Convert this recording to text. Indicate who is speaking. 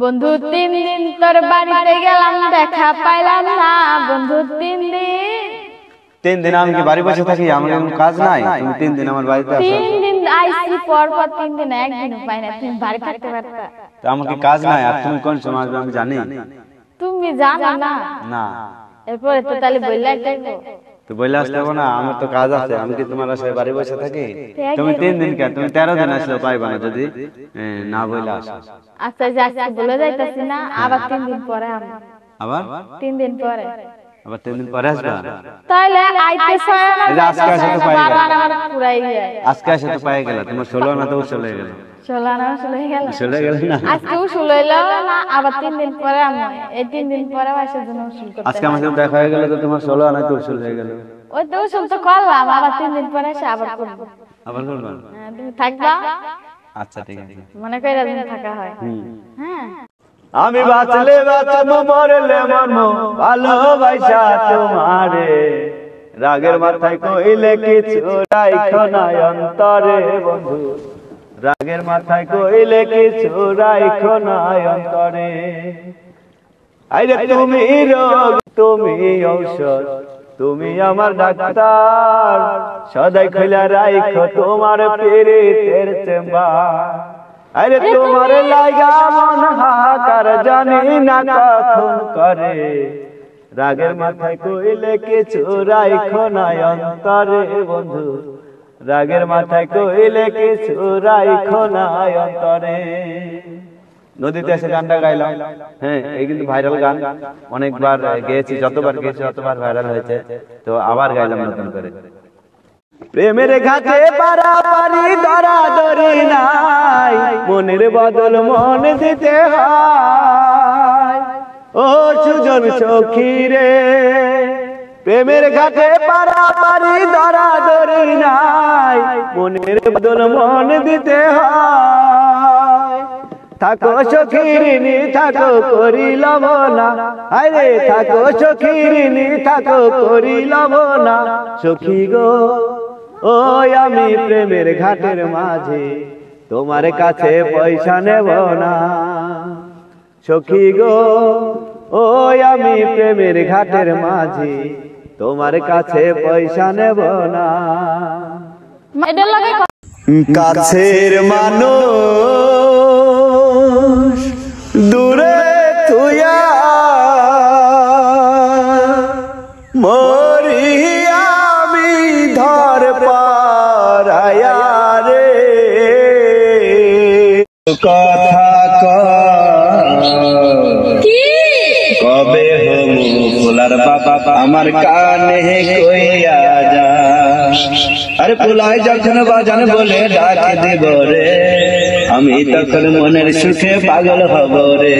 Speaker 1: বন্ধু 3 দিন তোর বাড়িতে গেলাম দেখা পাইলাম না বন্ধু 3 দিন।
Speaker 2: 3 দিন আমি কি বাড়ি বসে থাকি? আমার কোনো কাজ নাই? তুমি 3 দিন আমার বাড়িতে আসো।
Speaker 1: 3 দিন আইছি পর 3 দিন একদিনও পাই না, তুমি বাড়ি থাকতে পারতা?
Speaker 2: তো আমার কি কাজ নাই? আর তুমি কোন সময় আসবে আমি জানি?
Speaker 1: তুমি জানো না?
Speaker 2: না।
Speaker 1: এরপরে তো তাহলে বললাই যাইবো।
Speaker 2: তো বইলা আসতে হবে না, আমার তো কাজ আছে। আমি কি তোমার আশায় বাড়ি বসে থাকি? তুমি 3 দিন কে? তুমি 13 দিন আসলে পাইবা না যদি না বইলা আসো।
Speaker 1: আচ্ছা যে আজকে বলে যাইতাছি না, আবার 3 দিন পরে আমরা।
Speaker 2: আবার
Speaker 1: 3 দিন পরে?
Speaker 2: আবার 3 দিন পরে আসবা?
Speaker 1: তাইলে আইতে ছয় না,
Speaker 2: আজকে আসে তো পাই গেল।
Speaker 1: বারবার আমার পুরাই যায়।
Speaker 2: আজকে আসে তো পাই গেল। তোমার 16 না তো 16 হয়ে গেল।
Speaker 1: 16 না 16 হয়ে গেল।
Speaker 2: 16 হয়ে গেল না?
Speaker 1: আজকে 16 হইলো না, আবার 3 দিন পরে আমরা। এই 3 দিন পরে আসার জন্য উসুল করতে।
Speaker 2: আজকে আমার সাথে দেখা হয়ে গেল তো তোমার 16 না তো 16 হয়ে গেল।
Speaker 1: ওই তো উসুল তো করলাম, আবার 3 দিন পরে এসে আবার করব।
Speaker 2: আবার করবা?
Speaker 1: হ্যাঁ, তুমি থাকবা?
Speaker 2: আচ্ছা ঠিক আছে।
Speaker 1: মনে কইরা দিন থাকা হয়। হ্যাঁ।
Speaker 2: আমি বাঁচলে বাঁচবো, মরলে মরবো, ভালোবাসা তোমারে। রাগের মাথায় কইলে কিছু রাইখো না অন্তরে বন্ধু। রাগের মাথায় কইলে কিছু রাইখো না অন্তরে। আইরে তুমি রোগ, তুমি ঔষধ, তুমি আমার ডাক্তার। সদাই খোলা রাইখো তোমার পীড়িতের চেম্বার। আরে তোমার লাগা মন হাহাকার, জানি না কখন করে। রাগের মাথায় কইলে কিছু রাইখো না অন্তরে বন্ধু। রাগের মাথায় কইলে কিছু রাইখো না অন্তরে। নদীতে এসে গানটা গাইলাম। হ্যাঁ, এই কিন্তু ভাইরাল গান, অনেকবার গেয়েছি, যতবার গেয়েছি ততবার ভাইরাল হয়েছে। তো আবার গাইলাম নতুন করে। প্রেমের ঘাটে পারাপারি দরাদরি নাই, মনের বদল মন দিতে হয়। ও সুজন সখী রে, প্রেমের ঘাটে পারাপারি দরাদরি নাই, মনের বদল মন দিতে হয়। থাকো সখীরিনী থাকো করিল না, আরে থাকো সখীরিনী থাকো করিল না। সখী গো ওই আমি প্রেমের ঘাটের মাঝে, তোমার কাছে পয়সা নেব না। সখী গো ওই আমি প্রেমের ঘাটের মাঝে, তোমার কাছে পয়সা নেব না। কাছের মানুষ দূরে তুইয়া মরি আমি ধর পারায়া রে। কথা কবে হমু ফুলার বাবা আমার কানে কইয়া যা। আরে ফুলাই যখন বাজান বলে ডাক দিব রে, আমি তখন মনের সুখে পাগল হব রে।